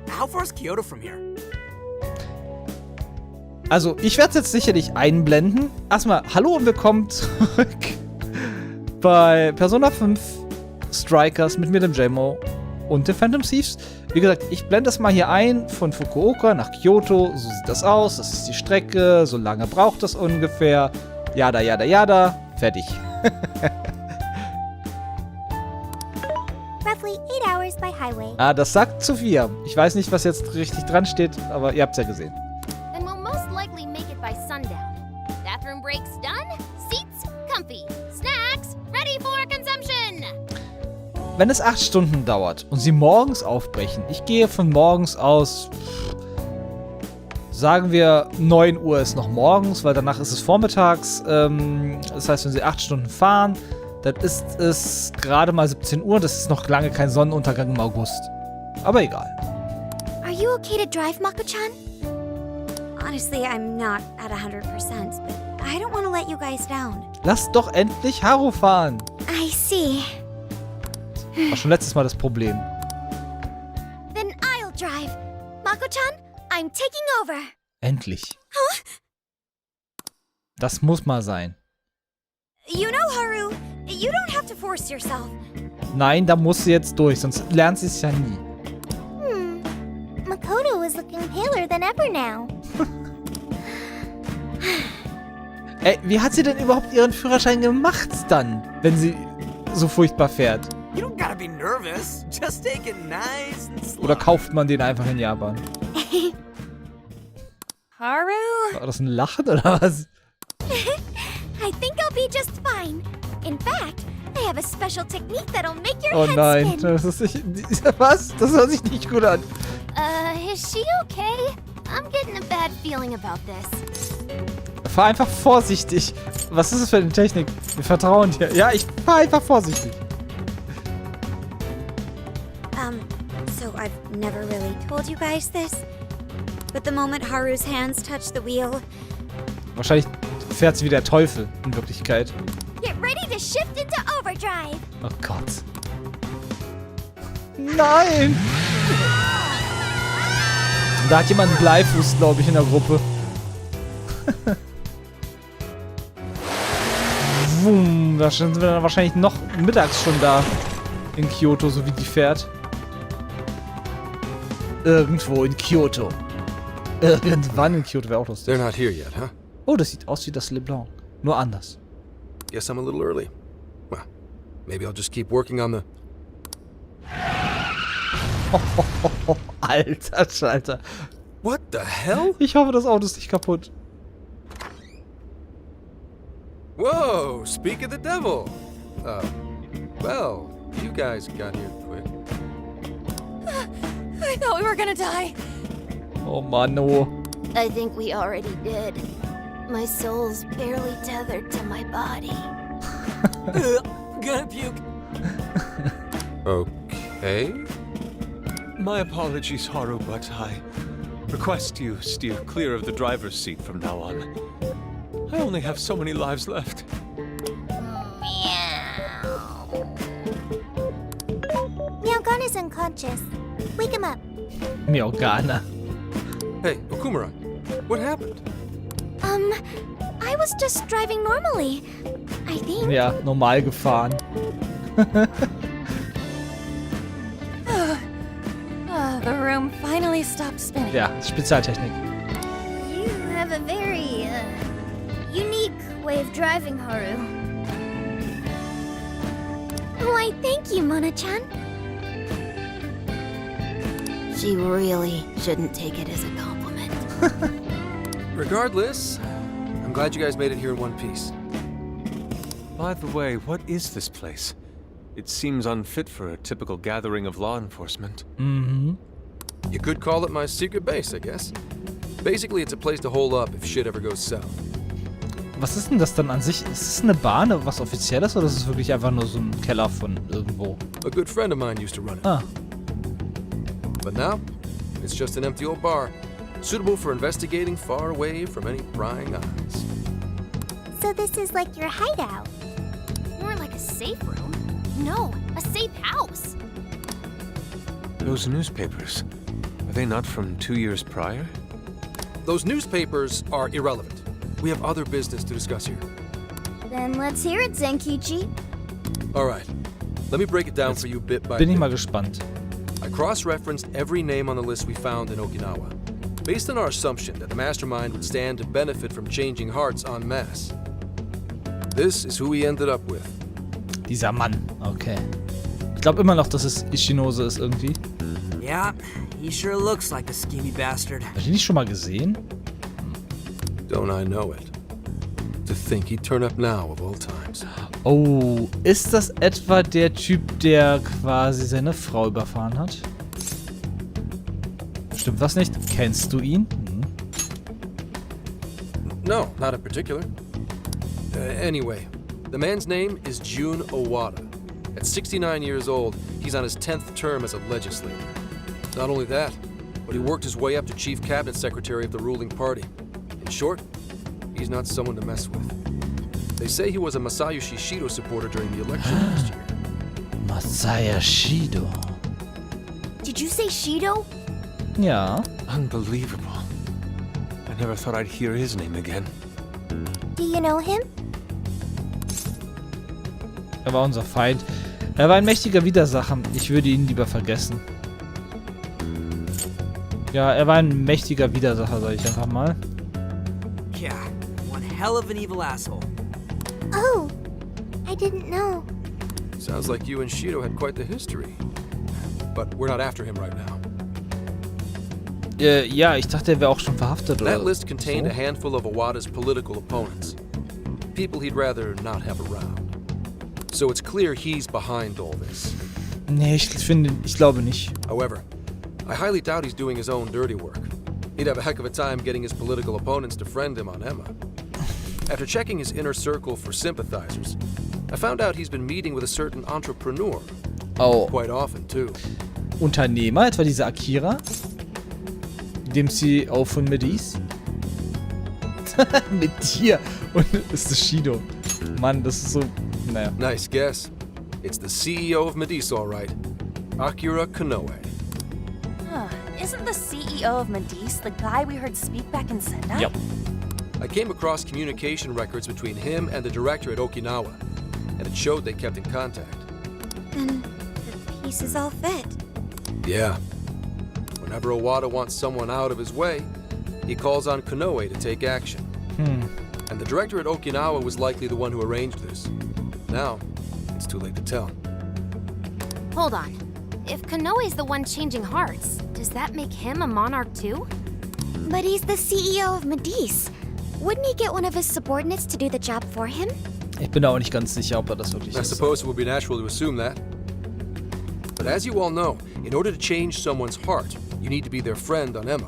How far is Kyoto from here? Also, ich werde es jetzt sicherlich einblenden. Erstmal, hallo und willkommen zurück bei Persona 5 Strikers mit mir, dem JMO und dem Phantom Thives. Wie gesagt, ich blende das mal hier ein von Fukuoka nach Kyoto. So sieht das aus. Das ist die Strecke. So lange braucht das ungefähr. Jada, jada, jada. Fertig. Roughly 8 hours by highway. Ah, das sagt Sophia. Ich weiß nicht, was jetzt richtig dran steht, aber ihr habt es ja gesehen. Then we'll most likely make it by sundown. Bathroom breaks done, seats comfy, snacks ready for consumption. Wenn es 8 Stunden dauert und sie morgens aufbrechen, ich gehe von morgens aus, sagen wir 9 Uhr ist noch morgens, weil danach ist es vormittags. Das heißt, wenn sie 8 Stunden fahren, dann ist es gerade mal 17 Uhr. Das ist noch lange kein Sonnenuntergang im August. Aber egal. Are you okay to drive, Mako-chan? Honestly, I'm not at 100%, but I don't want to let you guys down. Lass doch endlich Haru fahren. I see. War schon letztes Mal das Problem. Then I'll drive. Mako-chan, I'm taking over. Endlich. Das muss mal sein. You know, Haru, you don't have to force yourself. Nein, da muss sie jetzt durch, sonst lernt sie es ja nie. Makoto is looking paler than ever now. Ey, wie hat sie denn überhaupt ihren Führerschein gemacht dann, wenn sie so furchtbar fährt? You don't gotta be nervous. Just take it nice and slow. Oder kauft man den einfach in Japan? Haru? War das ein Lachen oder was? I think I'll be just fine. In fact, I have a special technique that'll make your Oh head nein, spin. das ist nicht... Was? Das hört sich nicht gut an. Is she okay? I'm getting a bad feeling about this. Fahr einfach vorsichtig. Was ist das für eine Technik? Wir vertrauen dir. Ja, ich fahr einfach vorsichtig. So I've never really told you guys this, but the moment Haru's hands touch the wheel, Wahrscheinlich fährt sie wie der Teufel in Wirklichkeit. get ready to shift into overdrive. Oh Gott. Nein! Da hat jemand einen Bleifuß, glaube ich, in der Gruppe. Wumm, da sind wir dann wahrscheinlich noch mittags schon da. In Kyoto, so wie die fährt. Irgendwo in Kyoto. Irgendwann in Kyoto wäre auch lustig. They're not here yet, huh? Oh, das sieht aus wie das LeBlanc. Nur anders. Guess I'm a little early. Well, maybe I'll just keep working on the... Alter Schalter. What the hell? Ich hoffe, das Auto ist nicht kaputt. Whoa, speak of the devil. Well, you guys got here quick. I thought we were gonna die. Oh Mann, oh. I think we already did. My soul's barely tethered to my body. Gonna puke. Okay. My apologies, Haru, but I request you steer clear of the driver's seat from now on. I only have so many lives left. Myaogan is unconscious. Wake him up. Myaogana. Hey, Okumura, what happened? I was just driving normally. I think. Ja, normal gefahren. The room finally stopped spinning. Ja, Spezialtechnik. You have a very, unique way of driving, Haru. Why, thank you, Mona-chan. She really shouldn't take it as a compliment. Regardless, I'm glad you guys made it here in one piece. By the way, what is this place? It seems unfit for a typical gathering of law enforcement. Mhm. You could call it my secret base, I guess. Basically, it's a place to hole up if shit ever goes south. Was ist denn das dann an sich? Ist es eine Bahn, was Offizielles, oder ist es wirklich einfach nur so ein Keller von irgendwo? A good friend of mine used to run it. Ah. But now, it's just an empty old bar, suitable for investigating far away from any prying eyes. So this is like your hideout. More like a safe room. No, a safe house. Those newspapers. Are they not from 2 years prior? Those newspapers are irrelevant. We have other business to discuss here. Then let's hear it, Zenkichi. All right. Let me break it down for you bit by Bin ich bit. mal gespannt. I cross-referenced every name on the list we found in Okinawa, based on our assumption that the mastermind would stand to benefit from changing hearts en masse. This is who we ended up with. Dieser Mann. Okay. Ich glaube immer noch, dass es Ishinose ist irgendwie. Yeah, he sure looks like a schemy bastard. Hab ich den nicht schon mal gesehen? Don't I know it? To think he'd turn up now of all times. Oh, ist das etwa der Typ, der quasi seine Frau überfahren hat? Stimmt was nicht? Kennst du ihn? Hm. No, not in particular. Anyway, the man's name is Jun Owada. At 69 years old, he's on his 10th term as a legislator. Not only that, but he worked his way up to chief cabinet secretary of the ruling party. In short, he's not someone to mess with. They say he was a Masayoshi Shido supporter during the election last year. Masaya Shido. Did you say Shido? Ja. Unbelievable. I never thought I'd hear his name again. Do you know him? Er war unser Feind. Er war ein mächtiger Widersacher. Ich würde ihn lieber vergessen. Ja, er war ein mächtiger Widersacher, sag ich einfach mal. Yeah, one hell of an evil asshole. Oh, I didn't know. Sounds like you and Shido had quite the history. But we're not after him right now. Ja, ich dachte, er wäre auch schon verhaftet oder That list contained so. a handful of Owada's political opponents. People he'd rather not have around. So it's clear he's behind all this. Nee, ich glaube nicht. However, I highly doubt he's doing his own dirty work. He'd have a heck of a time getting his political opponents to friend him on Emma. After checking his inner circle for sympathizers, I found out he's been meeting with a certain entrepreneur. Oh, Quite often, too. Unternehmer, etwa dieser Akira, dem CEO von Medis. Mit dir. Und ist das Shido. Mann, das ist so, naja. Nice guess. It's the CEO of Medice, all right. Akira Konoe. Isn't the CEO of Medice the guy we heard speak back in Sendai? Yep. I came across communication records between him and the director at Okinawa, and it showed they kept in contact. Then the pieces all fit. Yeah. Whenever Owada wants someone out of his way, he calls on Konoe to take action. And the director at Okinawa was likely the one who arranged this. Now, it's too late to tell. Hold on. If Konoe's the one changing hearts, does that make him a monarch too? But he's the CEO of Medice. Wouldn't he get one of his subordinates to do the job for him? Ich bin da auch nicht ganz sicher, ob er das wirklich I ist. suppose it would be natural to assume that. But as you all know, in order to change someone's heart, you need to be their friend on Emma.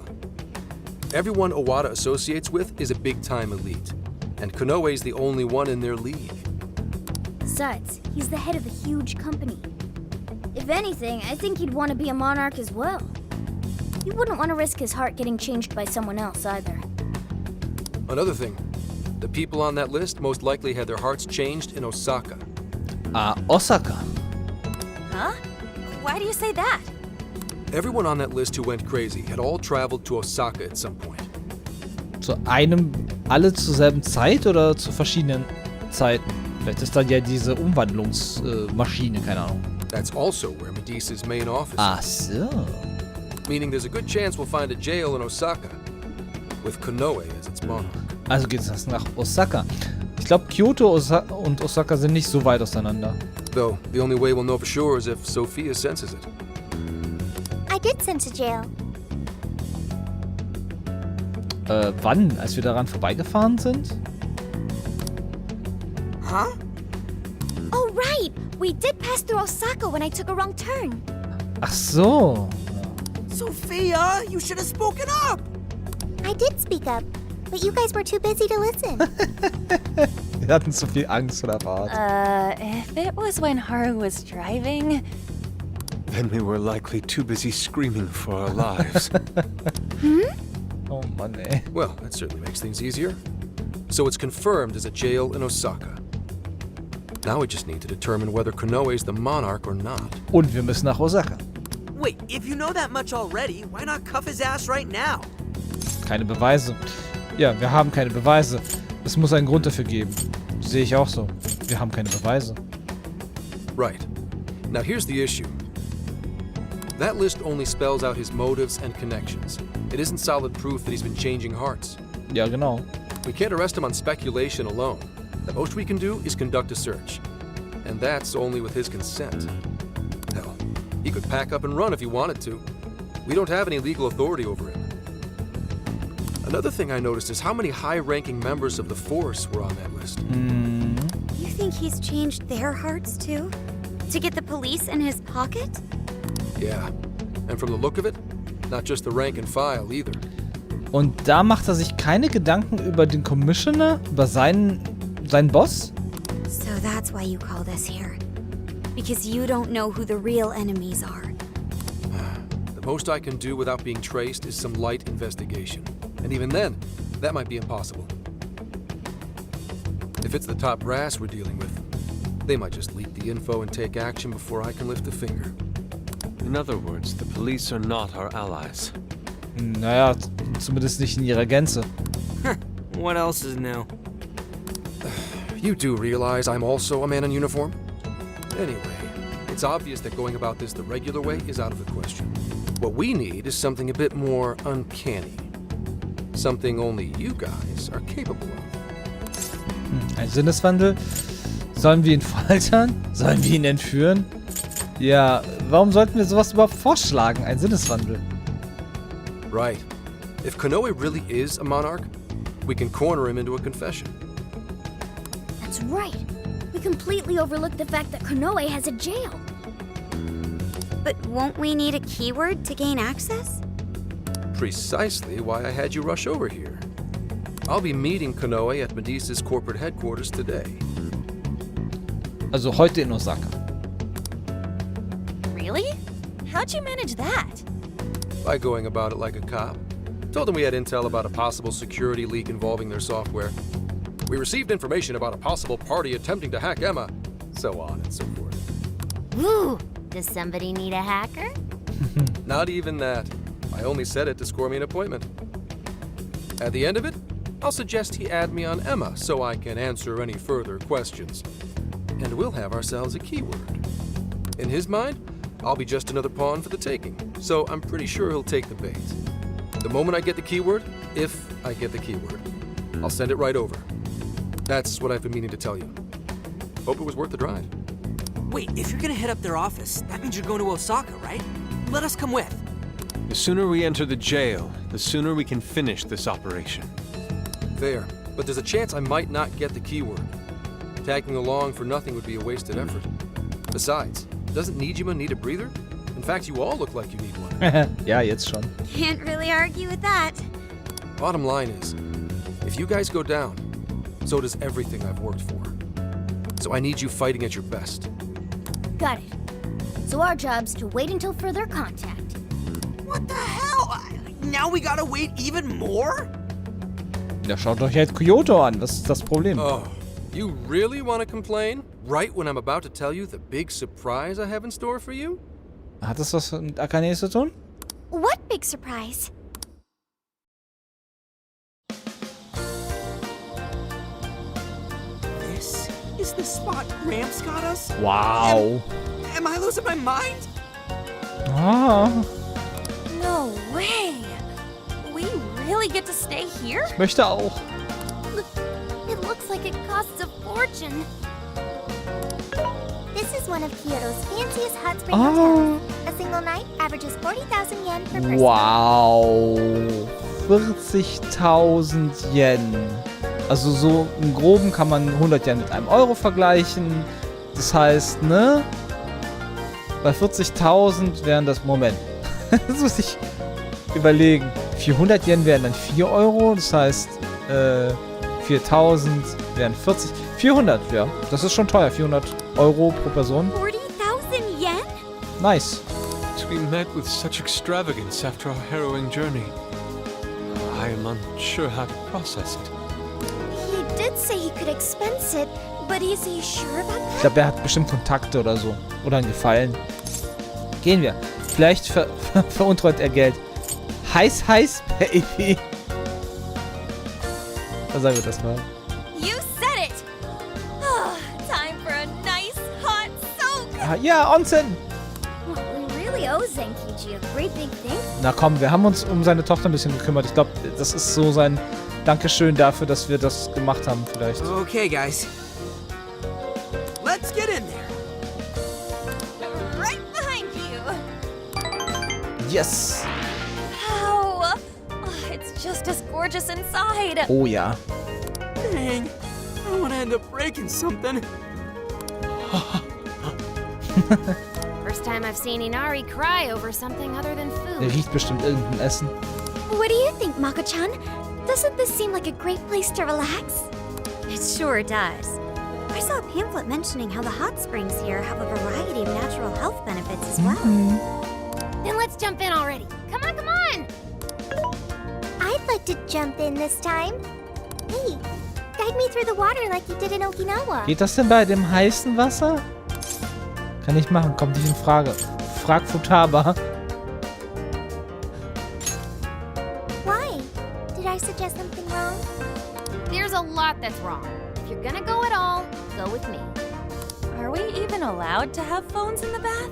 Everyone Owada associates with is a big-time elite, and Konoe's the only one in their league. Besides, he's the head of a huge company. If anything, I think he'd want to be a monarch as well. He wouldn't want to risk his heart getting changed by someone else either. Another thing, the people on that list most likely had their hearts changed in Osaka. Ah, Osaka. Huh? Why do you say that? Everyone on that list who went crazy had all traveled to Osaka at some point. Zu einem, alle zur selben Zeit oder zu verschiedenen Zeiten? Vielleicht ist dann ja diese Umwandlungsmaschine, keine Ahnung. That's also where Medice's main office Ach is. so. Meaning there's a good chance we'll find a jail in Osaka, with Konoe as its monarch. Also geht es nach Osaka. Ich glaube, Kyoto und Osaka sind nicht so weit auseinander. Though, the only way we'll know for sure is if Sophia senses it. I did sense a jail. Wann? Als wir daran vorbeigefahren sind? Huh? Oh, right! We did pass through Osaka when I took a wrong turn. Ach so. Sophia, you should have spoken up. I did speak up, but you guys were too busy to listen. Wir hatten zu viel Angst vor der Fahrt. If it was when Haru was driving... Then we were likely too busy screaming for our lives. Oh Mann, ey. Well, that certainly makes things easier. So it's confirmed as a jail in Osaka. Now we just need to determine whether Konoe's the monarch or not. Und wir müssen nach Osaka. Wait, if you know that much already, why not cuff his ass right now? Keine Beweise. Ja, wir haben keine Beweise. Es muss einen Grund dafür geben. Sehe ich auch so. Wir haben keine Beweise. Right. Now here's the issue. That list only spells out his motives and connections. It isn't solid proof that he's been changing hearts. Ja, genau. We can't arrest him on speculation alone. The most we can do is conduct a search. And that's only with his consent. Hell, he could pack up and run if he wanted to. We don't have any legal authority over him. Another thing I noticed is how many high-ranking members of the force were on that list. You think he's changed their hearts too? To get the police in his pocket? Yeah. And from the look of it, not just the rank and file either. Und da macht er sich keine Gedanken über den Commissioner, über seinen Boss? So that's why you called us here. Because you don't know who the real enemies are. The most I can do without being traced is some light investigation. And even then, that might be impossible. If it's the top brass we're dealing with, they might just leak the info and take action before I can lift a finger. In other words, the police are not our allies. Naja, zumindest nicht in ihrer Gänze. What else is new? You do realize I'm also a man in uniform? Anyway, it's obvious that going about this the regular way is out of the question. What we need is something a bit more uncanny. Something only you guys are capable of. Ein Sinneswandel? Sollen wir ihn foltern? Sollen wir ihn entführen? Ja, warum sollten wir sowas überhaupt vorschlagen? Ein Sinneswandel. Right. If Konoe really is a monarch, we can corner him into a confession. That's right. We completely overlooked the fact that Konoe has a jail. But won't we need a keyword to gain access? Precisely why I had you rush over here. I'll be meeting Konoe at Medesa's corporate headquarters today. Also heute in Osaka. Really? How'd you manage that? By going about it like a cop. Told them we had intel about a possible security leak involving their software. We received information about a possible party attempting to hack Emma. So on and so forth. Woo! Does somebody need a hacker? Not even that. I only said it to score me an appointment. At the end of it, I'll suggest he add me on Emma so I can answer any further questions. And we'll have ourselves a keyword. In his mind, I'll be just another pawn for the taking, so I'm pretty sure he'll take the bait. The moment I get the keyword, if I get the keyword, I'll send it right over. That's what I've been meaning to tell you. Hope it was worth the drive. Wait, if you're gonna head up their office, that means you're going to Osaka, right? Let us come with. The sooner we enter the jail, the sooner we can finish this operation. Fair, but there's a chance I might not get the keyword. Tagging along for nothing would be a wasted effort. Besides, doesn't Nijima need a breather? In fact, you all look like you need one. Ja, jetzt schon. Can't really argue with that. Bottom line is, if you guys go down, so does everything I've worked for. So I need you fighting at your best. Got it. So our job's to wait until further contact. What the hell? Now we gotta wait even more? Ja, schaut euch halt Kyoto an. Was ist das Problem? Oh, you really want to complain? Right when I'm about to tell you the big surprise I have in store for you? Hat das was mit Akane zu tun? What big surprise? This is the spot Gramps got us? Wow. Am I losing my mind? Ah, No way! We really get to stay here? ich möchte auch. It looks like it costs a fortune. This is one of Kyoto's fanciest hot spring Ah. hotels. A single night averages 40,000 yen per person. Wow. 40.000 Yen. Also so im Groben kann man 100 Yen mit einem Euro vergleichen. Das heißt, ne? Bei 40.000 wären das... Moment. Das muss ich überlegen. 400 Yen wären dann 4 Euro. Das heißt, 4.000 wären 40... 400, ja. Das ist schon teuer. 400 Euro pro Person. 40,000 yen? Nice. To be met with such extravagance after our harrowing journey, I am unsure how to process it. He did say he could expense it, but is he sure about Ich that? glaube, er hat bestimmt Kontakte oder so. Oder einen Gefallen. Gehen wir. Vielleicht veruntreut er Geld. Heiß, heiß, Baby. Was sagen wir das mal? You said it! Oh, time for a nice hot soak! Ah, ja, Onsen! Oh, we really owe Zenkichi a great big thing. Na komm, wir haben uns um seine Tochter ein bisschen gekümmert. Ich glaube, das ist so sein Dankeschön dafür, dass wir das gemacht haben, vielleicht. Okay, guys. Let's get in there. Right behind you! Yes! Wow! Oh, it's just as gorgeous inside! Oh ja. Dang. I don't want to end up breaking something. First time I've seen Inari cry over something other than Er food. riecht bestimmt irgendein Essen. What do you think, Mako-chan? Doesn't this seem like a great place to relax? It sure does. I saw a pamphlet mentioning how the hot springs here have a variety of natural health benefits as well. Then let's jump in already. Come on, come on! I'd like to jump in this time. Hey, guide me through the water like you did in Okinawa. Geht das denn bei dem heißen Wasser? Kann ich machen, kommt nicht in Frage. Frag Futaba. Why? Did I suggest something wrong? There's a lot that's wrong. If you're gonna go at all, go with me. Are we even allowed to have phones in the bath?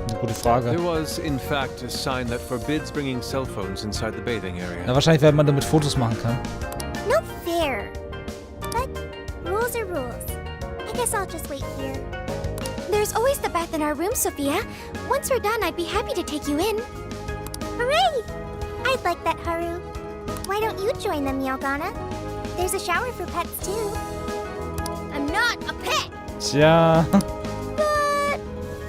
Eine gute Frage. There was, in fact, a sign that forbids bringing cell phones inside the bathing area. Na, wahrscheinlich, weil man damit Fotos machen kann. No fair. But rules are rules. I guess I'll just wait here. There's always the bath in our room, Sophia. Once we're done, I'd be happy to take you in. Hooray! I'd like that, Haru. Why don't you join them, Yogana? There's a shower for pets, too. I'm not a pet! Tja, But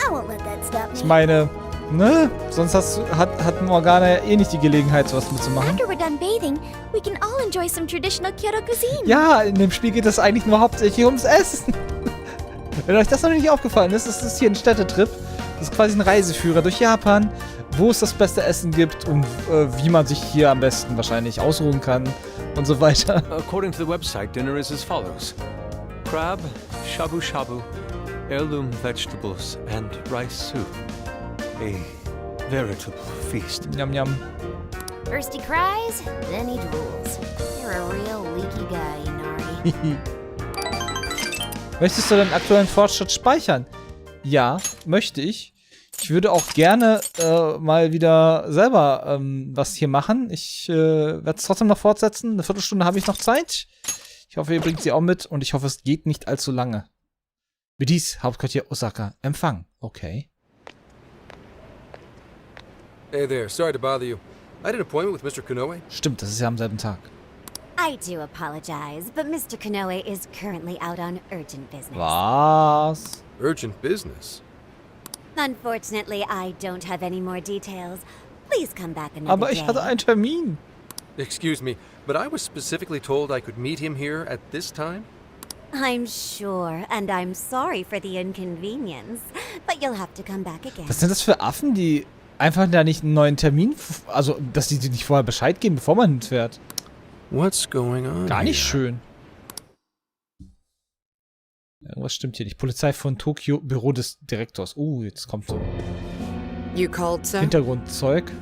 I won't let that stop ich me. meine, ne? Sonst hat Morgana ja eh nicht die Gelegenheit, sowas mitzumachen. After we're done bathing, we can all enjoy some traditional Kyoto cuisine. Ja, in dem Spiel geht es eigentlich nur hauptsächlich ums Essen. Wenn euch das noch nicht aufgefallen ist, ist es hier ein Städtetrip. Das ist quasi ein Reiseführer durch Japan, wo es das beste Essen gibt und wie man sich hier am besten wahrscheinlich ausruhen kann und so weiter. According to the website, dinner is as follows. Crab, shabu shabu, heirloom vegetables, and rice soup. A veritable feast. Yum, yum. First he cries, then he drools. You're a real leaky guy, Inari. Möchtest du deinen aktuellen Fortschritt speichern? Ja, möchte ich. Ich würde auch gerne mal wieder selber was hier machen. Ich werde es trotzdem noch fortsetzen. Eine Viertelstunde habe ich noch Zeit. Ich hoffe, ihr bringt sie auch mit und ich hoffe, es geht nicht allzu lange. Wie dies, Hauptquartier Osaka. Empfang. Okay. Hey there, sorry to bother you. I had an appointment with Mr. Konoe. Stimmt, das ist ja am selben Tag. I do apologize, but Mr. Konoe is currently out on urgent business. Was? Urgent business. Unfortunately, I don't have any more details. Please come back another Aber ich day. hatte einen Termin. Excuse me, but I was specifically told I could meet him here at this time? I'm sure, and I'm sorry for the inconvenience, but you'll have to come back again. Was sind das für Affen, die einfach da nicht einen neuen Termin, also dass die nicht vorher Bescheid geben, bevor man hinfährt? What's going on? Gar nicht here? schön. Irgendwas stimmt hier nicht. Polizei von Tokio, Büro des Direktors. Jetzt kommt so You called, sir? Hintergrundzeug.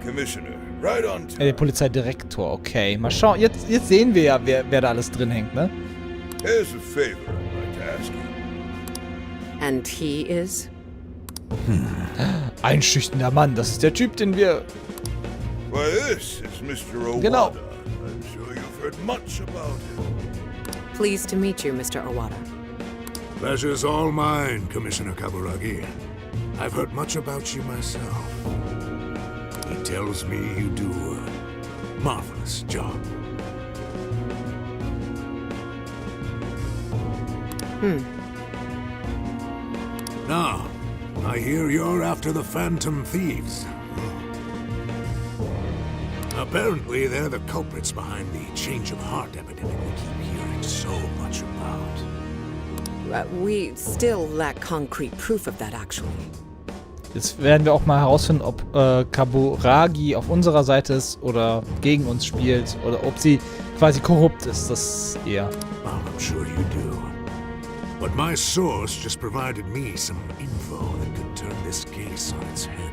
Commissioner, right on time. Der Polizeidirektor, okay. Mal schauen. Jetzt sehen wir ja, wer da alles drin hängt, ne? Here's a favor I'd like to ask you. And he is? Einschüchternder Mann, das ist der Typ, den wir... Why, this is Mr. Owada. Genau. I'm sure you've heard much about him. Pleased to meet you, Mr. Owada. Pleasure's all mine, Commissioner Kaburagi. I've heard much about you myself. He tells me you do a marvelous job. Now, I hear you're after the Phantom Thives. Apparently, they're the culprits behind the change of heart epidemic we keep hearing so much about. We still lack concrete proof of that, actually. Jetzt werden wir auch mal herausfinden, ob Kaburagi auf unserer Seite ist oder gegen uns spielt oder ob sie quasi korrupt ist. Das eher. Well, I'm sure you do. But my source just provided me some info that could turn this case on its head.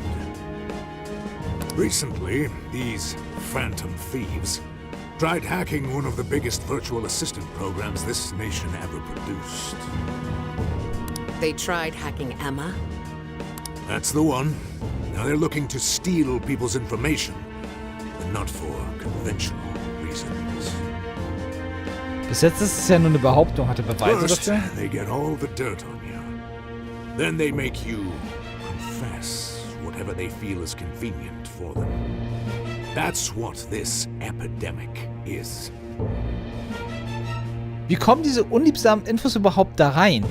Recently, these Phantom Thives tried hacking one of the biggest virtual assistant programs this nation ever produced. They tried hacking Emma? That's the one. Now they're looking to steal people's information, but not for conventional reasons. Bis jetzt ist es ja nur eine Behauptung. Hat er Beweise First, dafür? they get all the dirt on you. Then they make you confess whatever they feel is convenient for them. That's what this epidemic is. Wie kommen diese unliebsamen Infos überhaupt da rein?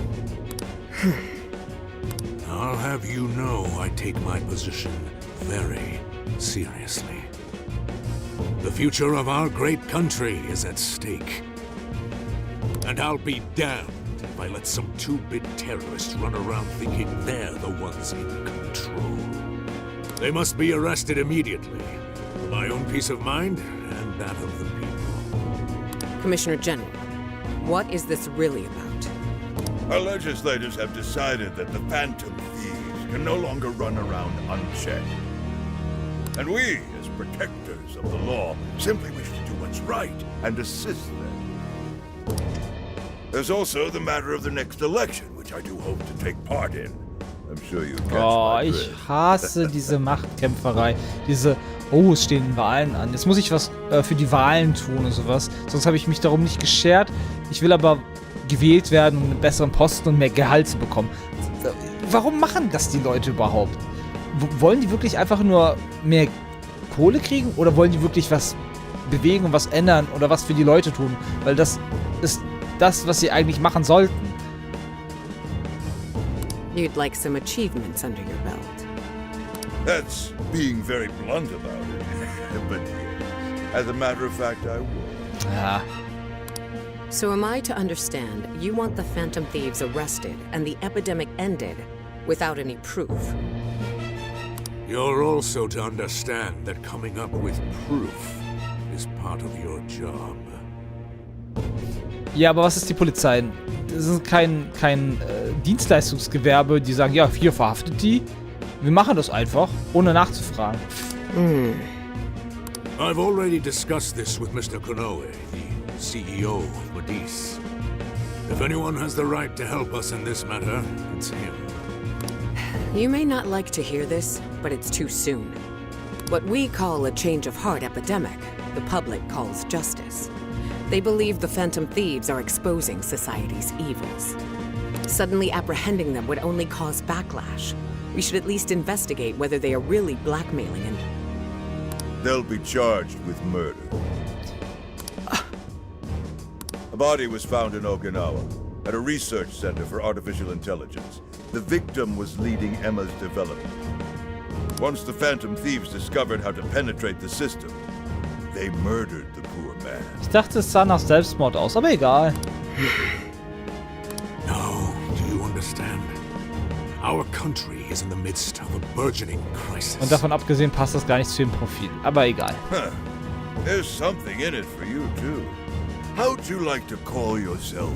I'll have you know I take my position very seriously. The future of our great country is at stake. And I'll be damned if I let some two-bit terrorists run around thinking they're the ones in control. They must be arrested immediately, for my own peace of mind and that of the people. Commissioner General, what is this really about? Our legislators have decided that the Phantom Thieves can no longer run around unchecked. And we, as protectors of the law, simply wish to do what's right and assist them. There's also the matter of the next election, which I do hope to take part in. I'm sure you catch my Ich drift. hasse diese Machtkämpferei. Diese, oh, es stehen Wahlen an. Jetzt muss ich was für die Wahlen tun und sowas. Sonst habe ich mich darum nicht geschert. Ich will aber gewählt werden, um einen besseren Posten und mehr Gehalt zu bekommen. Warum machen das die Leute überhaupt? Wollen die wirklich einfach nur mehr Kohle kriegen? Oder wollen die wirklich was bewegen und was ändern oder was für die Leute tun? Weil das ist das, was sie eigentlich machen sollten. You'd like some achievements under your belt. That's being very blunt about it. But yes, as a matter of fact, I will. Ja. So am I to understand you want the Phantom Thieves arrested and the epidemic ended without any proof? You're also to understand that coming up with proof is part of your job. Ja, aber was ist die Polizei? Das ist kein Dienstleistungsgewerbe, die sagen, ja, hier verhaftet die. Wir machen das einfach, ohne nachzufragen. I've already discussed this with Mr. Konoe, the CEO of Medis. If anyone has the right to help us in this matter, it's him. You may not like to hear this, but it's too soon. What we call a change of heart epidemic, the public calls justice. They believe the Phantom Thieves are exposing society's evils. Suddenly apprehending them would only cause backlash. We should at least investigate whether they are really blackmailing and... They'll be charged with murder. A body was found in Okinawa, at a research center for artificial intelligence. The victim was leading Emma's development. Once the Phantom Thieves discovered how to penetrate the system, they murdered the poor man. Ich dachte, es sah nach Selbstmord aus, aber egal. Now, do you understand? Our country is in the midst of a burgeoning crisis. Und davon abgesehen passt das gar nicht zu dem Profil. Aber egal. Huh. There's something in it for you, too. How'd you like to call yourself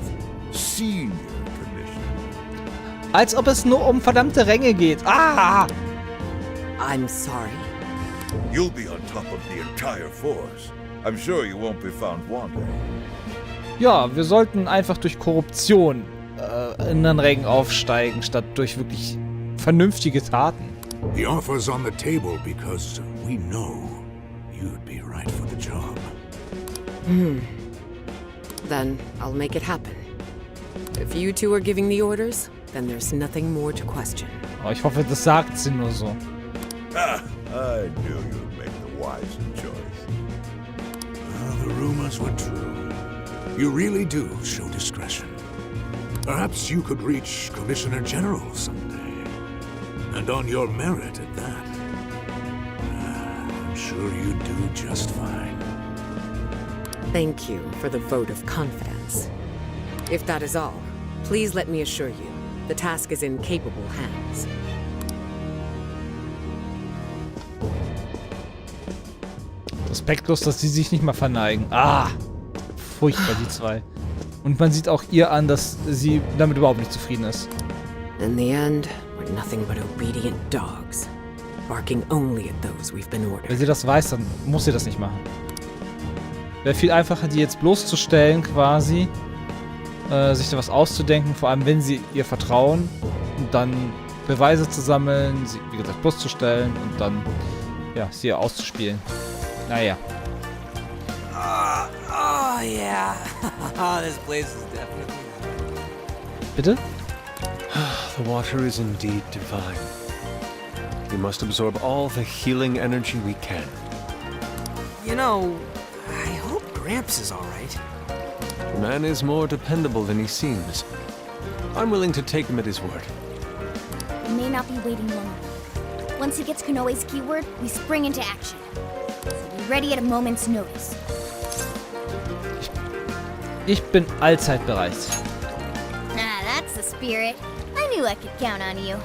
Senior Commissioner? Als ob es nur um verdammte Ränge geht. Ah! I'm sorry. You'll be on top of the entire force. I'm sure you won't be found wanting. Ja, wir sollten einfach durch Korruption in den Rängen aufsteigen, statt durch wirklich vernünftige Taten. The offer's on the table because we know you'd be right for the job. Then I'll make it happen. If you two are giving the orders, then there's nothing more to question. Oh, ich hoffe, das sagt sie nur so. Ah, I knew you'd make the wiser choice. The rumors were true. You really do show discretion. Perhaps you could reach Commissioner General someday. And on your merit at that. I'm sure you'd do just fine. Thank you for the vote of confidence. If that is all, please let me assure you, the task is in capable hands. Respektlos, dass sie sich nicht mal verneigen. Ah! Furchtbar, die zwei. Und man sieht auch ihr an, dass sie damit überhaupt nicht zufrieden ist. In the end, we're nothing but obedient dogs, barking only at those we've been Wenn ordered. sie das weiß, dann muss sie das nicht machen. Wäre viel einfacher, die jetzt bloßzustellen quasi, sich da was auszudenken, vor allem wenn sie ihr vertrauen und dann Beweise zu sammeln, sie, wie gesagt, bloßzustellen und dann, ja, sie auszuspielen. Naja. Oh, yeah. This place is definitely... Bitte? The water is indeed divine. We must absorb all the healing energy we can. You know, I hope Gramps is all right. The man is more dependable than he seems. I'm willing to take him at his word. We may not be waiting long. Once he gets Konoe's keyword, we spring into action. So be ready at a moment's notice. Ich bin allzeit bereit. Ah, that's the spirit. I knew I could count on you.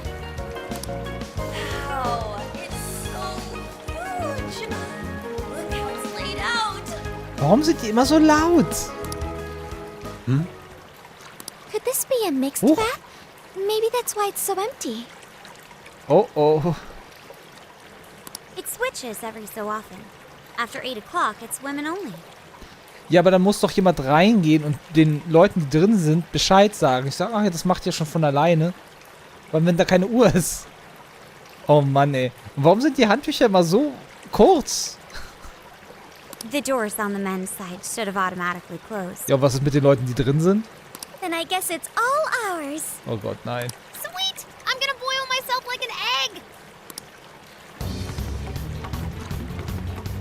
Wow, it's so huge. Look how it's laid out. Warum sind die immer so laut? Could this be a mixed Huch. bath? Maybe that's why it's so empty. Oh, oh. It switches every so often. After 8 o'clock, it's women only. Ja, aber dann muss doch jemand reingehen und den Leuten, die drin sind, Bescheid sagen. Ich sage, ach ja, das macht ja schon von alleine. Weil wenn da keine Uhr ist. Oh Mann, ey. Und warum sind die Handtücher immer so kurz? The doors on the men's side should have automatically closed. Ja, und was ist mit den Leuten, die drin sind? Then I guess it's all ours. Oh Gott, nein. Sweet! I'm gonna boil myself like an egg!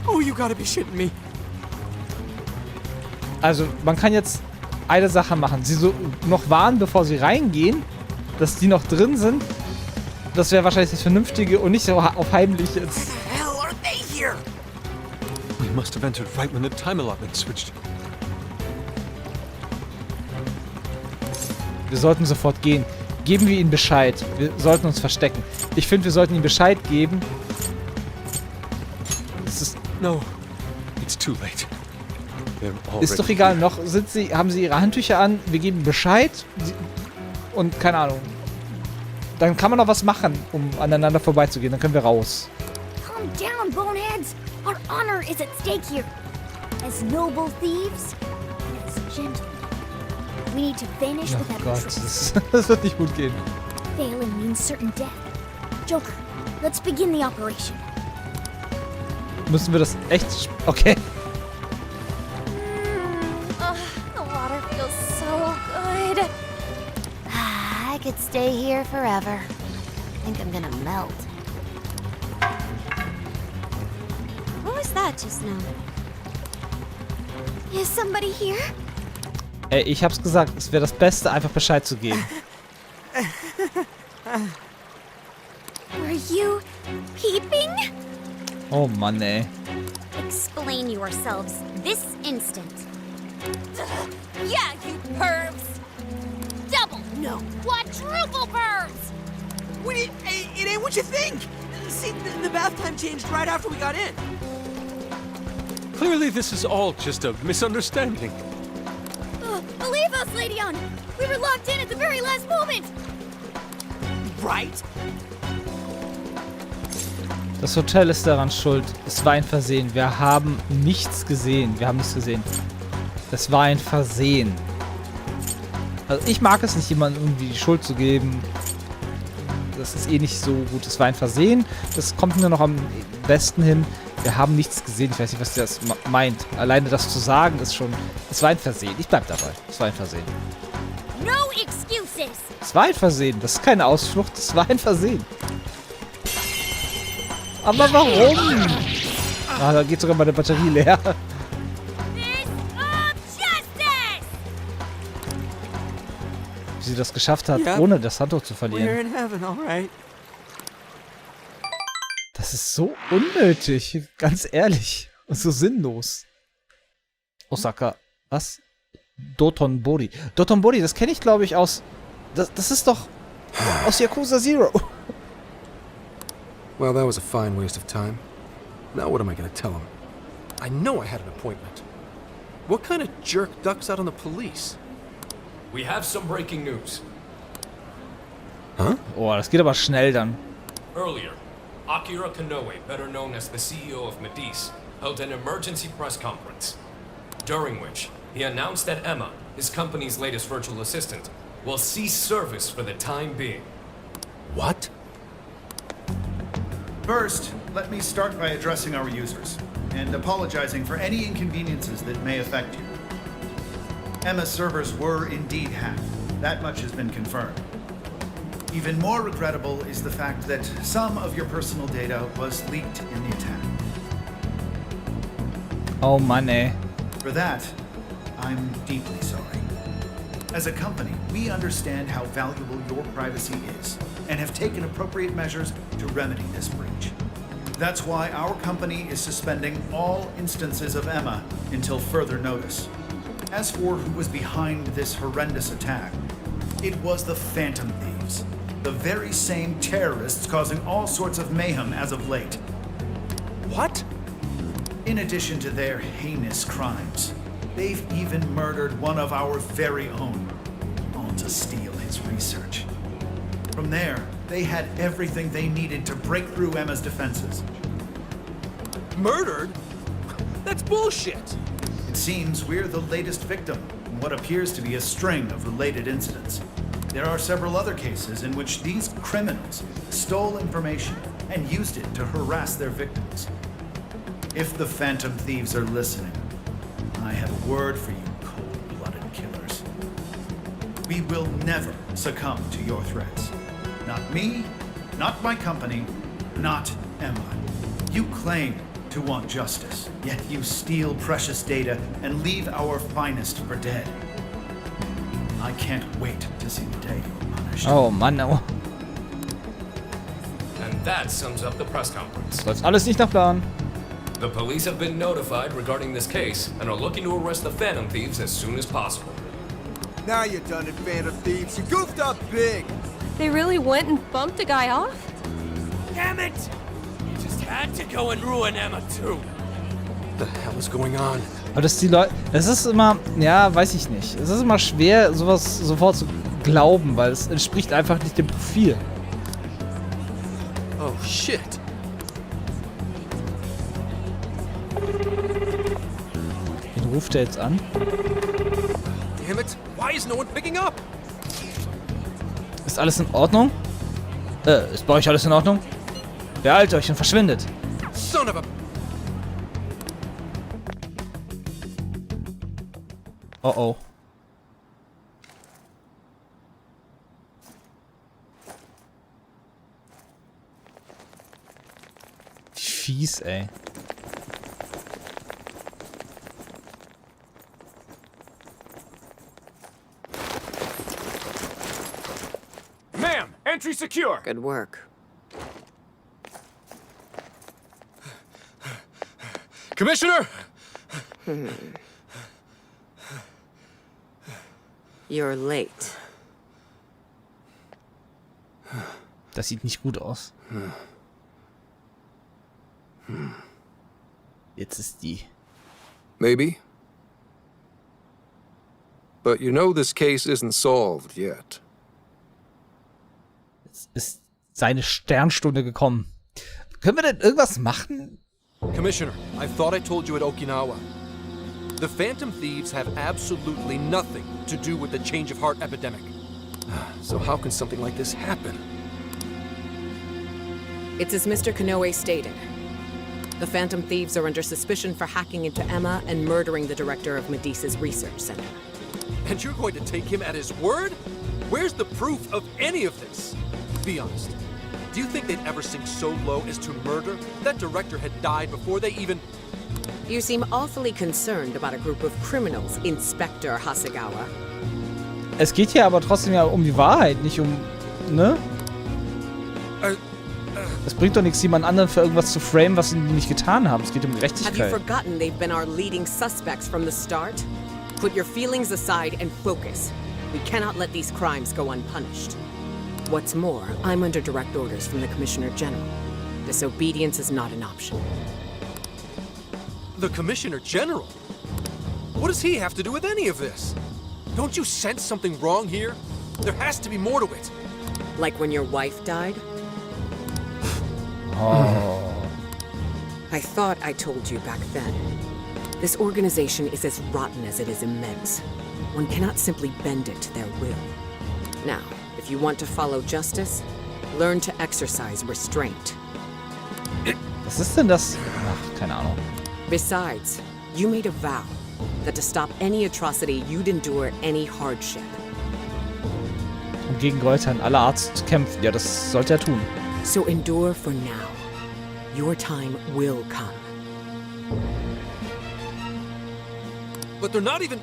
Oh, you gotta be shitting me. Also, man kann jetzt eine Sache machen. Sie so noch warnen, bevor sie reingehen, dass die noch drin sind. Das wäre wahrscheinlich das Vernünftige und nicht so auf heimlich jetzt. Hell, are they here? We must have entered right when the time allotment switched. Wir sollten sofort gehen. Geben wir ihnen Bescheid. Wir sollten uns verstecken. Ich finde, wir sollten ihnen Bescheid geben. Das ist... No, it's too late. They're Ist doch already egal, here. noch haben sie ihre Handtücher an, wir geben Bescheid und keine Ahnung. Dann kann man noch was machen, um aneinander vorbeizugehen, dann können wir raus. Calm down, boneheads. Our honor is at stake here. As noble thieves, and as gentlemen. We need to vanish Oh without Gott, a trace. das wird nicht gut gehen. Failing means certain death. Joker, let's begin the operation. Müssen wir das echt... Okay. The water feels so good. I could stay here forever. I think I'm gonna melt. What was that just now? Is somebody here? Ey, ich hab's gesagt, es wäre das Beste, einfach Bescheid zu geben. Were you peeping? Oh Mann, ey. Explain yourselves this instant. Yeah, you pervs! Double, no, quadruple pervs! It ain't what you think. See, the bath time changed right after we got in. Clearly, this is all just a misunderstanding. Believe us, Lady On. We were locked in at the very last moment. Right? Das Hotel ist daran schuld. Es war ein Versehen. Wir haben nichts gesehen. Es war ein Versehen. Also ich mag es nicht, jemandem irgendwie die Schuld zu geben. Das ist eh nicht so gut. Es war ein Versehen. Das kommt mir noch am besten hin. Wir haben nichts gesehen. Ich weiß nicht, was das meint. Alleine das zu sagen ist schon... Es war ein Versehen. Ich bleib dabei. Es war ein Versehen. No excuses. Es war ein Versehen. Das ist keine Ausflucht. Es war ein Versehen. Aber warum? Ah, da geht sogar meine Batterie leer. Wie sie das geschafft hat, Ja. ohne das Handtuch zu We're verlieren. in heaven, all right. Das ist so unnötig. Ganz ehrlich. Und so sinnlos. Osaka. Was? Dotonbori. Dotonbori, das kenne ich, glaube ich, aus... Das ist doch aus Yakuza Zero. Well, that was a fine waste of time. Now what am I gonna tell him? I know I had an appointment. What kind of jerk ducks out on the police? We have some breaking news. Oh, das geht aber schnell dann. Earlier, Akira Konoe, better known as the CEO of Medice, held an emergency press conference, during which he announced that Emma, his company's latest virtual assistant, will cease service for the time being. What? First, let me start by addressing our users and apologizing for any inconveniences that may affect you. Emma's servers were indeed hacked. That much has been confirmed. Even more regrettable is the fact that some of your personal data was leaked in the attack. Oh Mann, ey. For that, I'm deeply sorry. As a company, we understand how valuable your privacy is and have taken appropriate measures to remedy this breach. That's why our company is suspending all instances of Emma until further notice. As for who was behind this horrendous attack, it was the Phantom Thieves, the very same terrorists causing all sorts of mayhem as of late. What? In addition to their heinous crimes, they've even murdered one of our very own, all to steal his research. From there, they had everything they needed to break through Emma's defenses. Murdered? That's bullshit! It seems we're the latest victim in what appears to be a string of related incidents. There are several other cases in which these criminals stole information and used it to harass their victims. If the Phantom Thieves are listening, I have a word for you, cold-blooded killers. We will never succumb to your threats. Not me, not my company, not Emma. You claim to want justice, yet you steal precious data and leave our finest for dead. I can't wait to see the day you're punished. Oh Mann, oh. And that sums up the press conference. Läuft alles nicht nach Plan. The police have been notified regarding this case and are looking to arrest the Phantom Thieves as soon as possible. Now you're done it, Phantom Thieves. You goofed up big. They really went and bumped a guy off? Damn it! You just had to go and ruin Emma too. What the hell is going on? Aber dass die Leute, es ist immer, ja, weiß ich nicht. Es ist immer schwer, sowas sofort zu glauben, weil es entspricht einfach nicht dem Profil. Oh shit. Wen ruft er jetzt an? Damn it! Why is no one picking up? Ist alles in Ordnung? Ist bei euch alles in Ordnung? Beeilt euch und verschwindet. Son of a... Oh oh. Fies, ey. Ma'am, entry secure. Good work. Commissioner! You're late. Das sieht nicht gut aus. Jetzt ist die. Maybe. But you know this case isn't solved yet. Jetzt ist seine Sternstunde gekommen. Können wir denn irgendwas machen? Commissioner, I thought I told you at Okinawa. The Phantom Thieves have absolutely nothing to do with the change of heart epidemic. So how can something like this happen? It's as Mr. Konoe stated. The Phantom Thieves are under suspicion for hacking into Emma and murdering the director of Medice's research center. And you're going to take him at his word? Where's the proof of any of this? Be honest. Do you think they'd ever sink so low as to murder? That director had died before they even... You seem awfully concerned about a group of criminals, Inspector Hasegawa. Es geht hier aber trotzdem ja um die Wahrheit, nicht um, ne? Es bringt doch nichts, jemand anderen für irgendwas zu framen, was sie nicht getan haben. Es geht um Have you Gerechtigkeit. forgotten they've been our leading suspects from the start? Put your feelings aside and focus. We cannot let these crimes go unpunished. What's more, I'm under direct orders from the Commissioner General. Disobedience is not an option. The Commissioner General? What does he have to do with any of this? Don't you sense something wrong here? There has to be more to it. Like when your wife died? Oh. I thought I told you back then. This organization is as rotten as it is immense. One cannot simply bend it to their will. Now, if you want to follow justice, learn to exercise restraint. Was ist denn das? Ach, keine Ahnung. Besides, you made a vow that to stop any atrocity, you'd endure any hardship. Um gegen Gräueltaten aller Art zu kämpfen. Ja, das sollte er tun. So endure for now. Your time will come. But they're not even...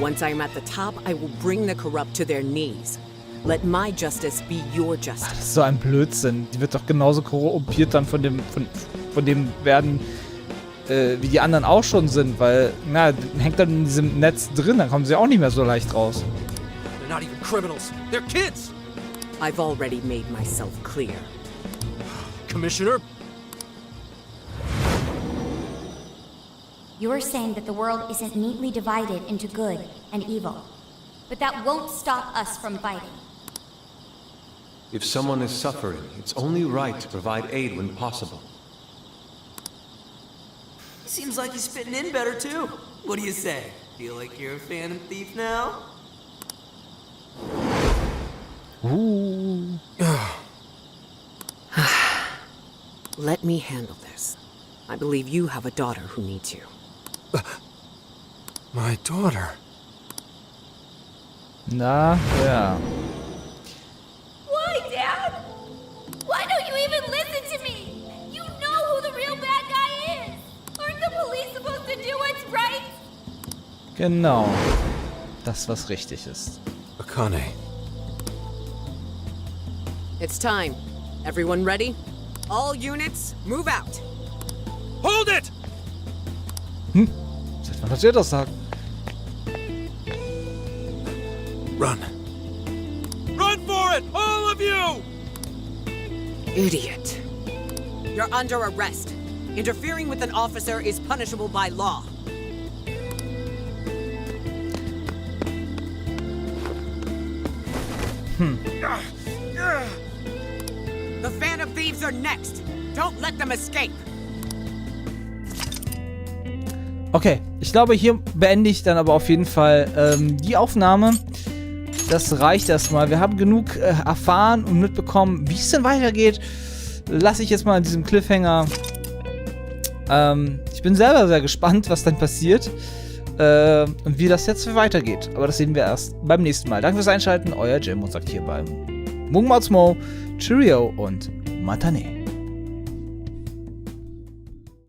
Once I am at the top, I will bring the corrupt to their knees. Let my justice be your justice. Das ist so ein Blödsinn. Die wird doch genauso korrumpiert dann von dem werden, wie die anderen auch schon sind, weil, na, hängt dann in diesem Netz drin, dann kommen sie auch nicht mehr so leicht raus. They're not even criminals. They're kids. I've already made myself clear. Commissioner? You're saying that the world isn't neatly divided into good and evil. But that won't stop us from fighting. If someone is suffering, it's only right to provide aid when possible. Seems like he's fitting in better, too. What do you say? Feel like you're a Phantom Thief now? Ooh. Let me handle this. I believe you have a daughter who needs you. My daughter? Na, ja. Why, Dad? Why don't you even listen to me? You know who the real bad guy is. Aren't the police supposed to do what's right? Genau. Das, was richtig ist. Akane. It's time. Everyone ready? All units, move out. Hold it! Seit wann hat er das sagen? Run. Run for it! All of you! Idiot. You're under arrest. Interfering with an officer is punishable by law. The Phantom Thieves are next. Don't let them escape. Okay, ich glaube, hier beende ich dann aber auf jeden Fall die Aufnahme. Das reicht erstmal. Wir haben genug erfahren und mitbekommen, wie es denn weitergeht. Lasse ich jetzt mal an diesem Cliffhanger. Ich bin selber sehr gespannt, was dann passiert. Und wie das jetzt weitergeht. Aber das sehen wir erst beim nächsten Mal. Danke fürs Einschalten. Euer Jim und sagt hier beim Mungmatsmo, Cheerio und Matane.